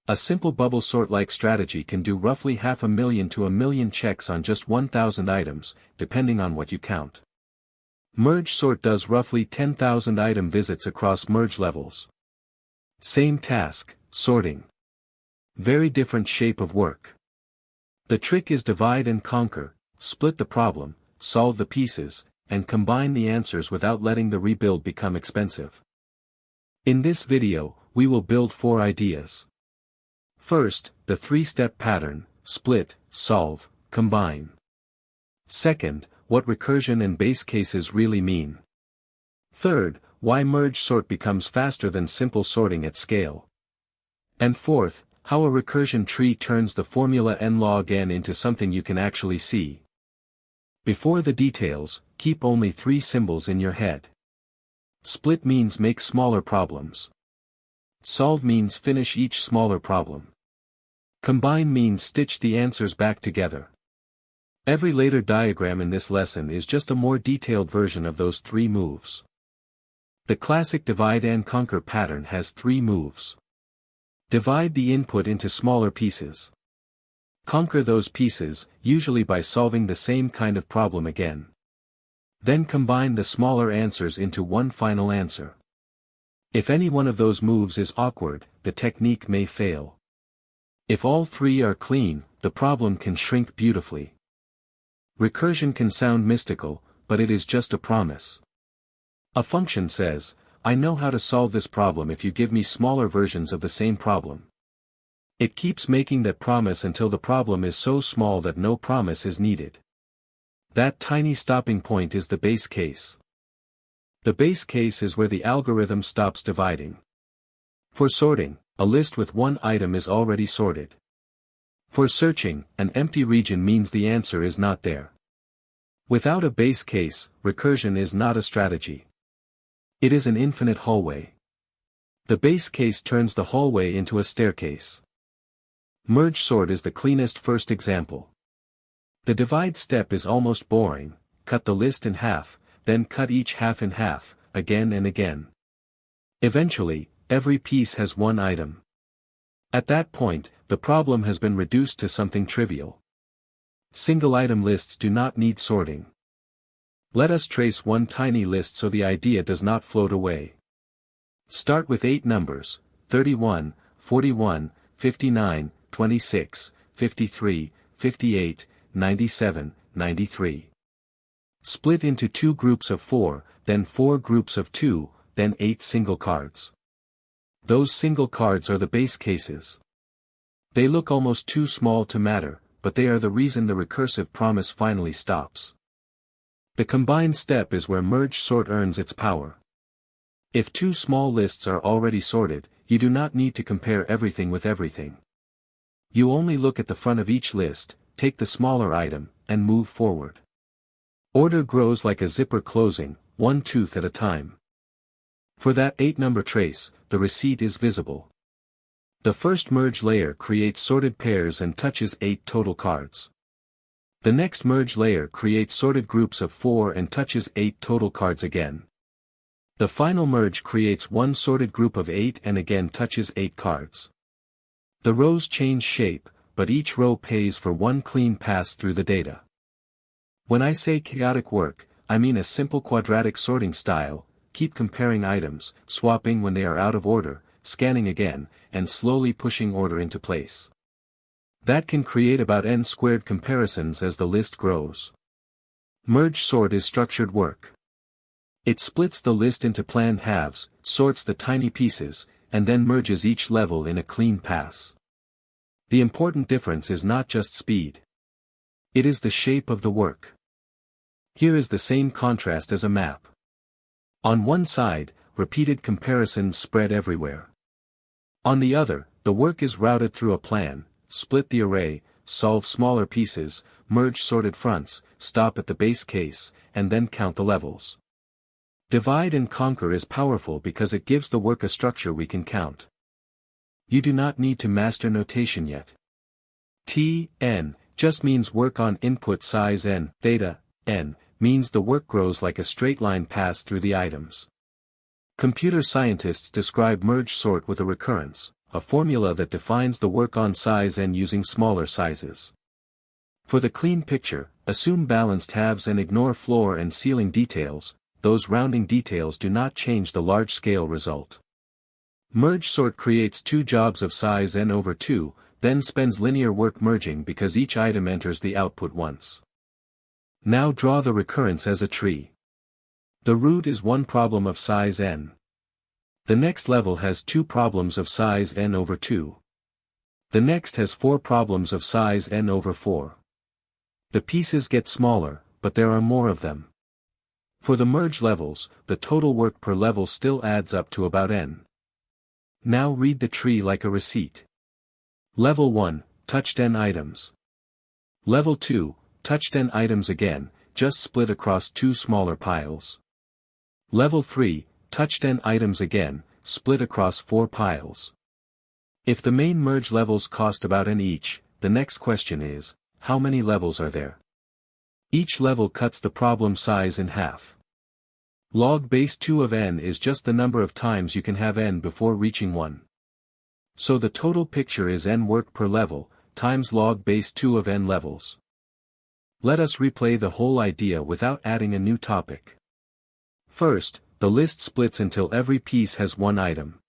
A simple bubble sort-like strategy can do roughly 500,000 to 1,000,000 checks on just 1,000 items, depending on what you count. Merge sort does roughly 10,000 item visits across merge levels. Same task, sorting. Very different shape of work. The trick is divide and conquer, split the problem, solve the pieces, and combine the answers without letting the rebuild become expensive. In this video, we will build 4 ideas. First, the 3-step pattern: split, solve, combine. Second, what recursion and base cases really mean. Third, why merge sort becomes faster than simple sorting at scale. And fourth, how a recursion tree turns the formula n log n into something you can actually see. Before the details, keep only 3 symbols in your head. Split means make smaller problems. Solve means finish each smaller problem. Combine means stitch the answers back together. Every later diagram in this lesson is just a more detailed version of those 3 moves. The classic divide and conquer pattern has 3 moves. Divide the input into smaller pieces. Conquer those pieces, usually by solving the same kind of problem again. Then combine the smaller answers into one final answer. If any one of those moves is awkward, the technique may fail. If all 3 are clean, the problem can shrink beautifully. Recursion can sound mystical, but it is just a promise. A function says, I know how to solve this problem if you give me smaller versions of the same problem. It keeps making that promise until the problem is so small that no promise is needed. That tiny stopping point is the base case. The base case is where the algorithm stops dividing. For sorting, a list with one item is already sorted. For searching, an empty region means the answer is not there. Without a base case, recursion is not a strategy. It is an infinite hallway. The base case turns the hallway into a staircase. Merge sort is the cleanest first example. The divide step is almost boring: cut the list in half, then cut each half in half, again and again. Eventually, every piece has one item. At that point, the problem has been reduced to something trivial. Single item lists do not need sorting. Let us trace one tiny list so the idea does not float away. Start with 8 numbers: 31, 41, 59, 26, 53, 58, 97, 93. Split into 2 groups of 4, then 4 groups of 2, then 8 single cards. Those single cards are the base cases. They look almost too small to matter, but they are the reason the recursive promise finally stops. The combine step is where merge sort earns its power. If 2 small lists are already sorted, you do not need to compare everything with everything. You only look at the front of each list, take the smaller item, and move forward. Order grows like a zipper closing, one tooth at a time. For that 8-number trace, the receipt is visible. The first merge layer creates sorted pairs and touches 8 total cards. The next merge layer creates sorted groups of 4 and touches 8 total cards again. The final merge creates one sorted group of 8 and again touches 8 cards. The rows change shape, but each row pays for one clean pass through the data. When I say chaotic work, I mean a simple quadratic sorting style: keep comparing items, swapping when they are out of order, scanning again, and slowly pushing order into place. That can create about n² comparisons as the list grows. Merge sort is structured work. It splits the list into planned halves, sorts the tiny pieces, and then merges each level in a clean pass. The important difference is not just speed. It is the shape of the work. Here is the same contrast as a map. On one side, repeated comparisons spread everywhere. On the other, the work is routed through a plan: split the array, solve smaller pieces, merge sorted fronts, stop at the base case, and then count the levels. Divide and conquer is powerful because it gives the work a structure we can count. You do not need to master notation yet. T(n) just means work on input size n. Theta (n) means the work grows like a straight line pass through the items. Computer scientists describe merge sort with a recurrence, a formula that defines the work on size n using smaller sizes. For the clean picture, assume balanced halves and ignore floor and ceiling details. Those rounding details do not change the large-scale result. Merge sort creates two jobs of size n over 2, then spends linear work merging because each item enters the output once. Now draw the recurrence as a tree. The root is one problem of size n. The next level has two problems of size n over 2. The next has four problems of size n over 4. The pieces get smaller, but there are more of them. For the merge levels, the total work per level still adds up to about n. Now read the tree like a receipt. Level 1, touched n items. Level 2, touched n items again, just split across two smaller piles. Level 3, touched n items again, split across 4 piles. If the main merge levels cost about n each, the next question is, how many levels are there? Each level cuts the problem size in half. Log base 2 of n is just the number of times you can have n before reaching 1. So the total picture is n work per level, times log base 2 of n levels. Let us replay the whole idea without adding a new topic. First, the list splits until every piece has one item.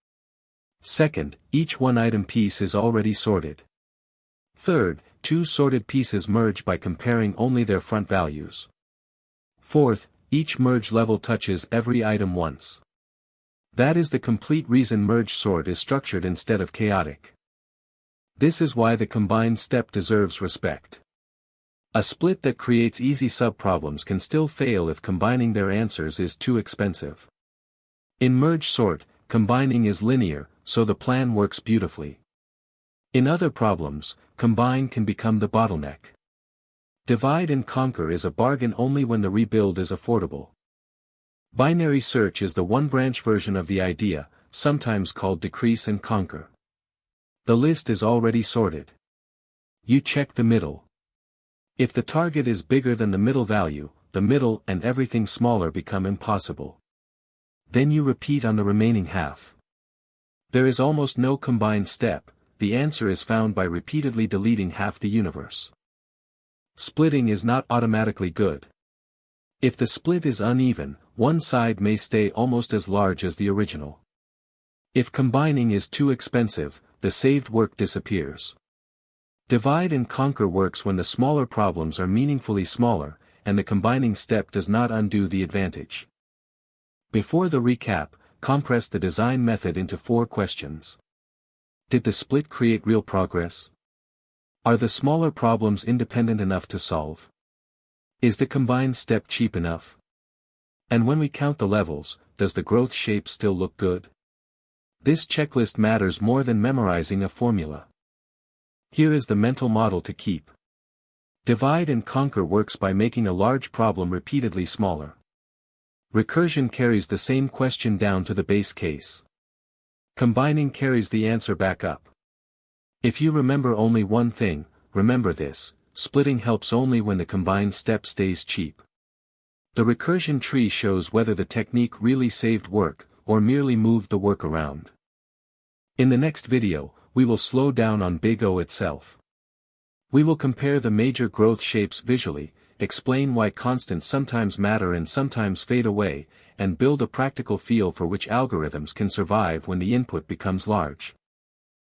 Second, each one item piece is already sorted. Third, two sorted pieces merge by comparing only their front values. Fourth, each merge level touches every item once. That is the complete reason merge sort is structured instead of chaotic. This is why the combined step deserves respect. A split that creates easy subproblems can still fail if combining their answers is too expensive. In merge sort, combining is linear, so the plan works beautifully. In other problems, combine can become the bottleneck. Divide and conquer is a bargain only when the rebuild is affordable. Binary search is the one-branch version of the idea, sometimes called decrease and conquer. The list is already sorted. You check the middle. If the target is bigger than the middle value, the middle and everything smaller become impossible. Then you repeat on the remaining half. There is almost no combined step, the answer is found by repeatedly deleting half the universe. Splitting is not automatically good. If the split is uneven, one side may stay almost as large as the original. If combining is too expensive, the saved work disappears. Divide and conquer works when the smaller problems are meaningfully smaller, and the combining step does not undo the advantage. Before the recap, compress the design method into 4 questions. Did the split create real progress? Are the smaller problems independent enough to solve? Is the combined step cheap enough? And when we count the levels, does the growth shape still look good? This checklist matters more than memorizing a formula. Here is the mental model to keep. Divide and conquer works by making a large problem repeatedly smaller. Recursion carries the same question down to the base case. Combining carries the answer back up. If you remember only one thing, remember this: splitting helps only when the combined step stays cheap. The recursion tree shows whether the technique really saved work, or merely moved the work around. In the next video, we will slow down on Big O itself. We will compare the major growth shapes visually, explain why constants sometimes matter and sometimes fade away, and build a practical feel for which algorithms can survive when the input becomes large.